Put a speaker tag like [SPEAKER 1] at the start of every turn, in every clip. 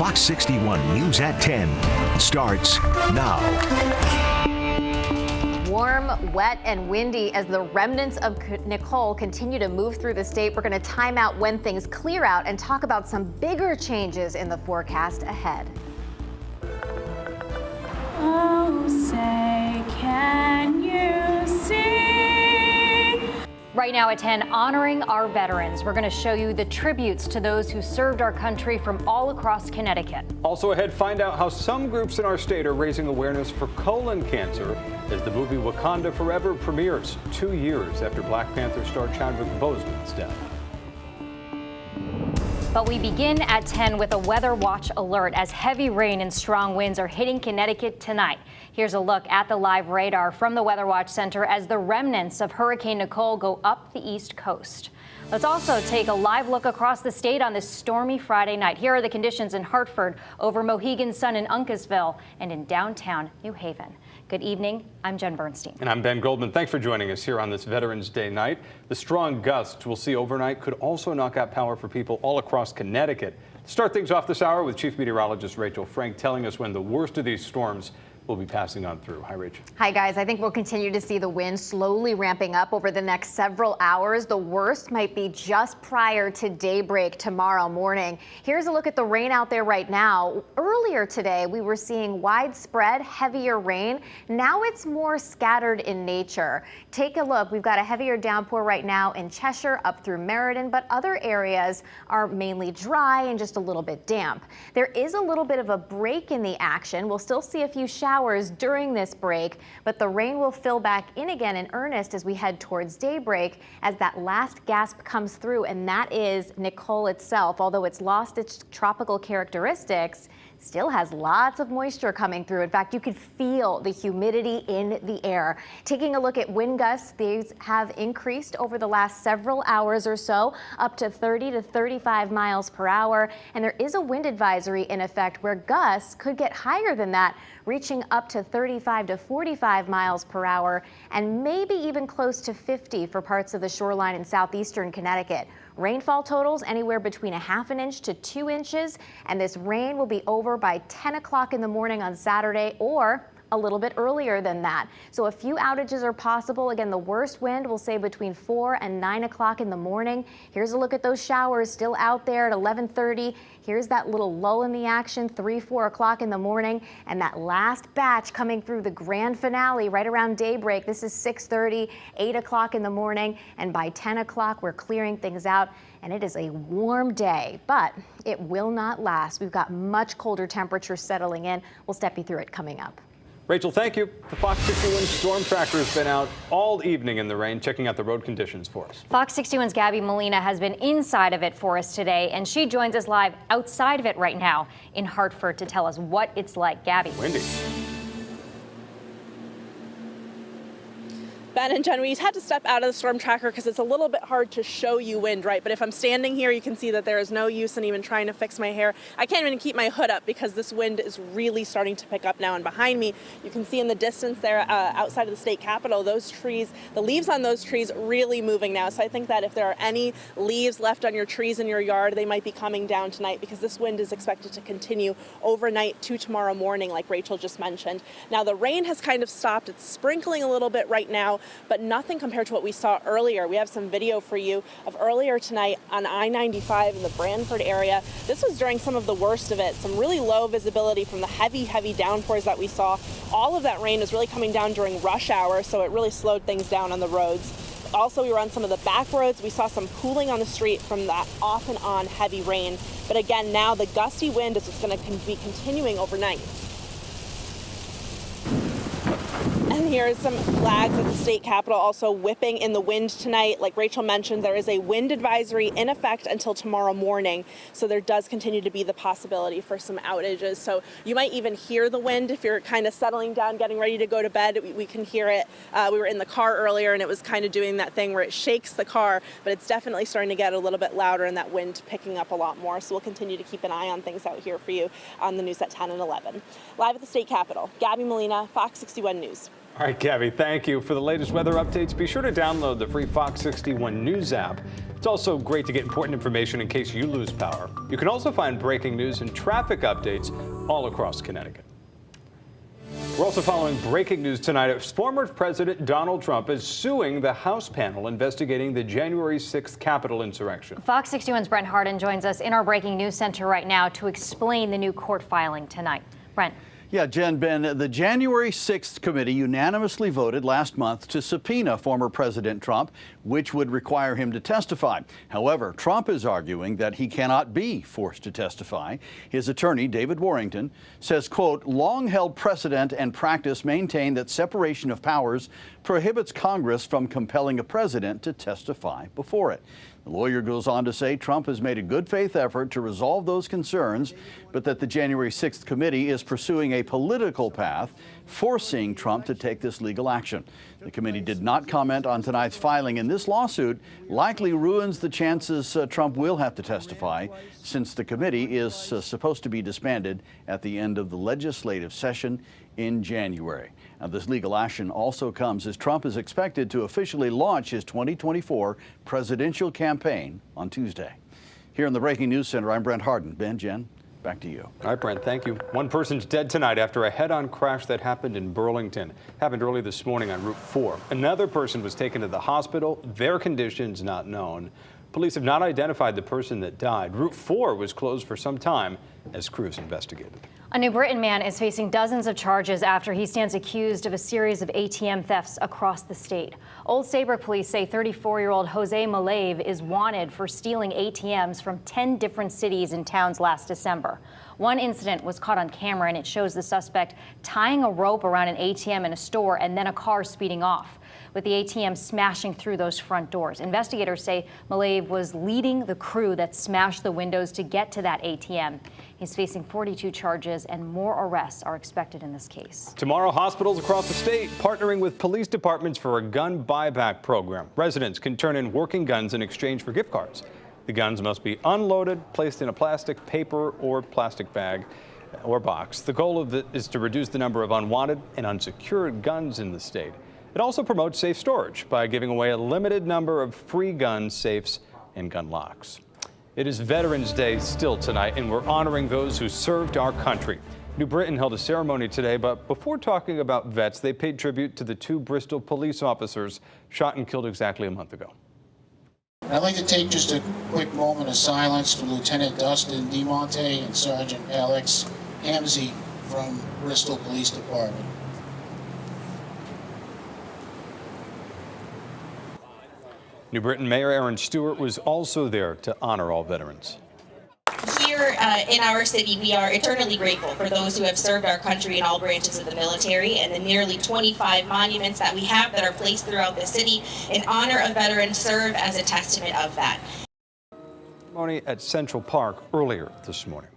[SPEAKER 1] Fox 61 News at 10 starts now.
[SPEAKER 2] Warm, wet, and windy as the remnants of Nicole continue to move through the state. We're going to time out when things clear out and talk about some bigger changes in the forecast ahead.
[SPEAKER 3] Oh, say, can you see?
[SPEAKER 4] Right now at 10, honoring our veterans. We're going to show you the tributes to those who served our country from all across Connecticut.
[SPEAKER 5] Also ahead, find out how some groups in our state are raising awareness for colon cancer as the movie Wakanda Forever premieres 2 years after Black Panther star Chadwick Boseman's death.
[SPEAKER 4] But we begin at 10 with a weather watch alert as heavy rain and strong winds are hitting Connecticut tonight. Here's a look at the live radar from the Weather Watch Center as the remnants of Hurricane Nicole go up the East Coast. Let's also take a live look across the state on this stormy Friday night. Here are the conditions in Hartford, over Mohegan Sun in Uncasville, and in downtown New Haven. Good evening. I'm Jen Bernstein.
[SPEAKER 5] And I'm Ben Goldman. Thanks for joining us here on this Veterans Day night. The strong gusts we'll see overnight could also knock out power for people all across Connecticut. Start things off this hour with Chief Meteorologist Rachel Frank telling us when the worst of these storms will be passing on through. Hi, Rachel.
[SPEAKER 2] Hi, guys. I think we'll continue to see the wind slowly ramping up over the next several hours. The worst might be just prior to daybreak tomorrow morning. Here's a look at the rain out there right now. Earlier today, we were seeing widespread, heavier rain. Now it's more scattered in nature. Take a look. We've got a heavier downpour right now in Cheshire up through Meriden, but other areas are mainly dry and just a little bit damp. There is a little bit of a break in the action. We'll still see a few showers during this break, but the rain will fill back in again in earnest as we head towards daybreak as that last gasp comes through, and that is Nicole itself. Although it's lost its tropical characteristics, still has lots of moisture coming through. In fact, you could feel the humidity in the air. Taking a look at wind gusts, these have increased over the last several hours or so, up to 30 to 35 miles per hour. And there is a wind advisory in effect where gusts could get higher than that, reaching up to 35 to 45 miles per hour, and maybe even close to 50 for parts of the shoreline in southeastern Connecticut. Rainfall totals anywhere between 1/2 inch to 2 inches, and this rain will be over by 10 o'clock in the morning on Saturday or a little bit earlier than that. So a few outages are possible. Again, the worst wind will say between 4 and 9 o'clock in the morning. Here's a look at those showers still out there at 11:30. Here's that little lull in the action, 3, 4 o'clock in the morning, and that last batch coming through the grand finale right around daybreak. This is 6:30, 8 o'clock in the morning, and by 10 o'clock we're clearing things out. And it is a warm day, but it will not last. We've got much colder temperatures settling in. We'll step you through it coming up.
[SPEAKER 5] Rachel, thank you. The Fox 61 Storm Tracker has been out all evening in the rain, checking out the road conditions for us.
[SPEAKER 4] Fox 61's Gabby Molina has been inside of it for us today, and she joins us live outside of it right now in Hartford to tell us what it's like. Gabby.
[SPEAKER 5] Windy.
[SPEAKER 6] Ben and Jen, we had to step out of the storm tracker because it's a little bit hard to show you wind, right? But if I'm standing here, you can see that there is no use in even trying to fix my hair. I can't even keep my hood up because this wind is really starting to pick up now. And behind me, you can see in the distance there outside of the state capitol, those trees, the leaves on those trees really moving now. So I think that if there are any leaves left on your trees in your yard, they might be coming down tonight because this wind is expected to continue overnight to tomorrow morning, like Rachel just mentioned. Now, the rain has kind of stopped. It's sprinkling a little bit right now, but nothing compared to what we saw earlier. We have some video for you of earlier tonight on I-95 in the Branford area. This was during some of the worst of it, some really low visibility from the heavy downpours that we saw. All of that rain was really coming down during rush hour, so it really slowed things down on the roads. Also, we were on some of the back roads. We saw some cooling on the street from that off and on heavy rain. But again, now the gusty wind is what's going to be continuing overnight. And here are some flags at the state capitol also whipping in the wind tonight. Like Rachel mentioned, there is a wind advisory in effect until tomorrow morning. So there does continue to be the possibility for some outages. So you might even hear the wind if you're kind of settling down, getting ready to go to bed. We can hear it. We were in the car earlier and it was kind of doing that thing where it shakes the car, but it's definitely starting to get a little bit louder and that wind picking up a lot more. So we'll continue to keep an eye on things out here for you on the news at 10 and 11. Live at the state capitol, Gabby Molina, Fox 61 News.
[SPEAKER 5] All right, Gabby, thank you. For the latest weather updates, be sure to download the free Fox 61 News app. It's also great to get important information in case you lose power. You can also find breaking news and traffic updates all across Connecticut. We're also following breaking news tonight. Former President Donald Trump is suing the House panel investigating the January 6th Capitol insurrection.
[SPEAKER 4] Fox 61's Brent Harden joins us in our breaking news center right now to explain the new court filing tonight. Brent.
[SPEAKER 7] Yeah, Jen, Ben, the January 6th committee unanimously voted last month to subpoena former President Trump, which would require him to testify. However, Trump is arguing that he cannot be forced to testify. His attorney, David Warrington, says, quote, long-held precedent and practice maintain that separation of powers prohibits Congress from compelling a president to testify before it. The lawyer goes on to say Trump has made a good faith effort to resolve those concerns, but that the January 6th committee is pursuing a political path, forcing Trump to take this legal action. The committee did not comment on tonight's filing, and this lawsuit likely ruins the chances Trump will have to testify, since the committee is supposed to be disbanded at the end of the legislative session in January. Now, this legal action also comes as Trump is expected to officially launch his 2024 presidential campaign on Tuesday. Here in the Breaking News Center, I'm Brent Harden. Ben, Jen, back to you.
[SPEAKER 5] All right, Brent, thank you. One person's dead tonight after a head-on crash that happened in Burlington. Happened early this morning on Route 4. Another person was taken to the hospital. Their condition's not known. Police have not identified the person that died. Route 4 was closed for some time as crews investigated.
[SPEAKER 4] A New Britain man is facing dozens of charges after he stands accused of a series of ATM thefts across the state. Old Saybrook police say 34-year-old Jose Malave is wanted for stealing ATMs from 10 different cities and towns last December. One incident was caught on camera, and it shows the suspect tying a rope around an ATM in a store and then a car speeding off, with the ATM smashing through those front doors. Investigators say Malave was leading the crew that smashed the windows to get to that ATM. He's facing 42 charges, and more arrests are expected in this case.
[SPEAKER 5] Tomorrow, hospitals across the state partnering with police departments for a gun buyback program. Residents can turn in working guns in exchange for gift cards. The guns must be unloaded, placed in a plastic, paper, or plastic bag or box. The goal of it is to reduce the number of unwanted and unsecured guns in the state. It also promotes safe storage by giving away a limited number of free gun safes and gun locks. It is Veterans Day still tonight, and we're honoring those who served our country. New Britain held a ceremony today, but before talking about vets, they paid tribute to the 2 Bristol police officers shot and killed exactly a month ago.
[SPEAKER 8] I'd like to take just a quick moment of silence for Lieutenant Dustin DeMonte and Sergeant Alex Hamzy from Bristol Police Department.
[SPEAKER 5] New Britain Mayor Aaron Stewart was also there to honor all veterans.
[SPEAKER 9] Here in our city, we are eternally grateful for those who have served our country in all branches of the military, and the nearly 25 monuments that we have that are placed throughout the city in honor of veterans serve as a testament of that.
[SPEAKER 5] Ceremony at Central Park earlier this morning.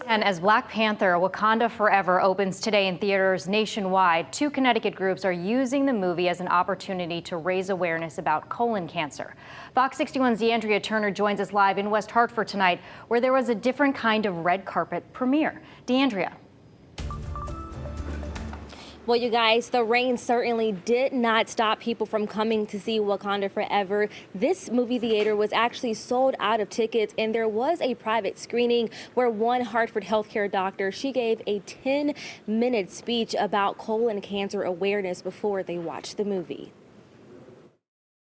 [SPEAKER 4] And as Black Panther: Wakanda Forever opens today in theaters nationwide, 2 Connecticut groups are using the movie as an opportunity to raise awareness about colon cancer. Fox 61's DeAndrea Turner joins us live in West Hartford tonight, where there was a different kind of red carpet premiere. DeAndrea.
[SPEAKER 10] Well, you guys, the rain certainly did not stop people from coming to see Wakanda Forever. This movie theater was actually sold out of tickets, and there was a private screening where one Hartford healthcare doctor, she gave a 10-minute speech about colon cancer awareness before they watched the movie.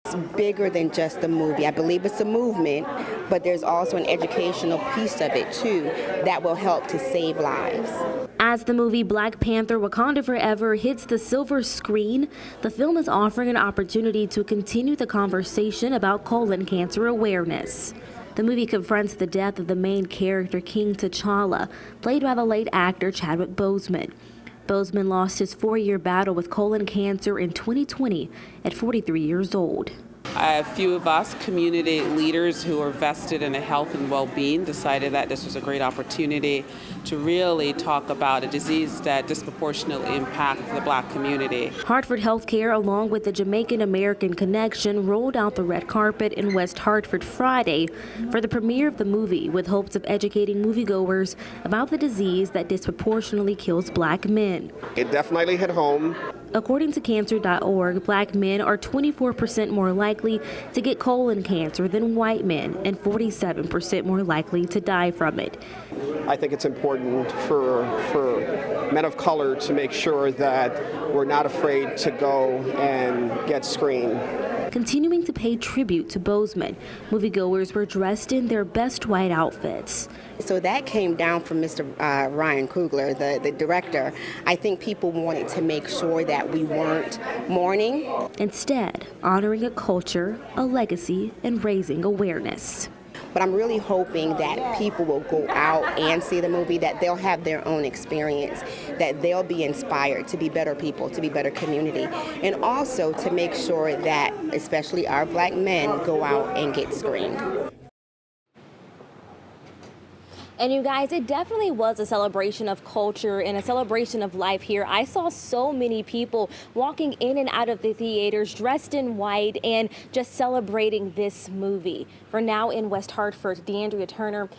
[SPEAKER 11] It's bigger than just a movie. I believe it's a movement, but there's also an educational piece of it too that will help to save lives.
[SPEAKER 10] As the movie Black Panther: Wakanda Forever hits the silver screen, the film is offering an opportunity to continue the conversation about colon cancer awareness. The movie confronts the death of the main character, King T'Challa, played by the late actor Chadwick Boseman. Boseman lost his 4-year battle with colon cancer in 2020 at 43 years old.
[SPEAKER 12] A few of us, community leaders who are vested in the health and well-being, decided that this was a great opportunity to really talk about a disease that disproportionately impacts the Black community.
[SPEAKER 10] Hartford Healthcare, along with the Jamaican American Connection, rolled out the red carpet in West Hartford Friday for the premiere of the movie, with hopes of educating moviegoers about the disease that disproportionately kills Black men.
[SPEAKER 13] It definitely hit home.
[SPEAKER 10] According to cancer.org, Black men are 24% more likely to get colon cancer than white men and 47% more likely to die from it.
[SPEAKER 13] I think it's important for men of color to make sure that we're not afraid to go and get screened.
[SPEAKER 10] Continuing to pay tribute to Bozeman, moviegoers were dressed in their best white outfits.
[SPEAKER 11] So that came down from Mr. Ryan Coogler, the director. I think people wanted to make sure that we weren't mourning.
[SPEAKER 10] Instead, honoring a culture, a legacy, and raising awareness.
[SPEAKER 11] But I'm really hoping that people will go out and see the movie, that they'll have their own experience, that they'll be inspired to be better people, to be better community, and also to make sure that especially our Black men go out and get screened.
[SPEAKER 10] And you guys, it definitely was a celebration of culture and a celebration of life here. I saw so many people walking in and out of the theaters dressed in white and just celebrating this movie. For now in West Hartford, DeAndrea Turner,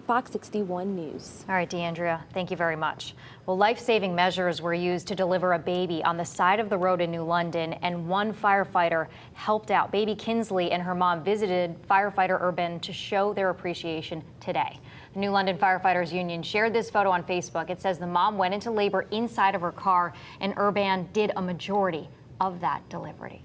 [SPEAKER 10] Fox 61 News.
[SPEAKER 4] All right, DeAndrea, thank you very much. Well, life-saving measures were used to deliver a baby on the side of the road in New London, and one firefighter helped out. Baby Kinsley and her mom visited firefighter Urban to show their appreciation today. The New London Firefighters Union shared this photo on Facebook. It says the mom went into labor inside of her car, and Urban did a majority of that delivery.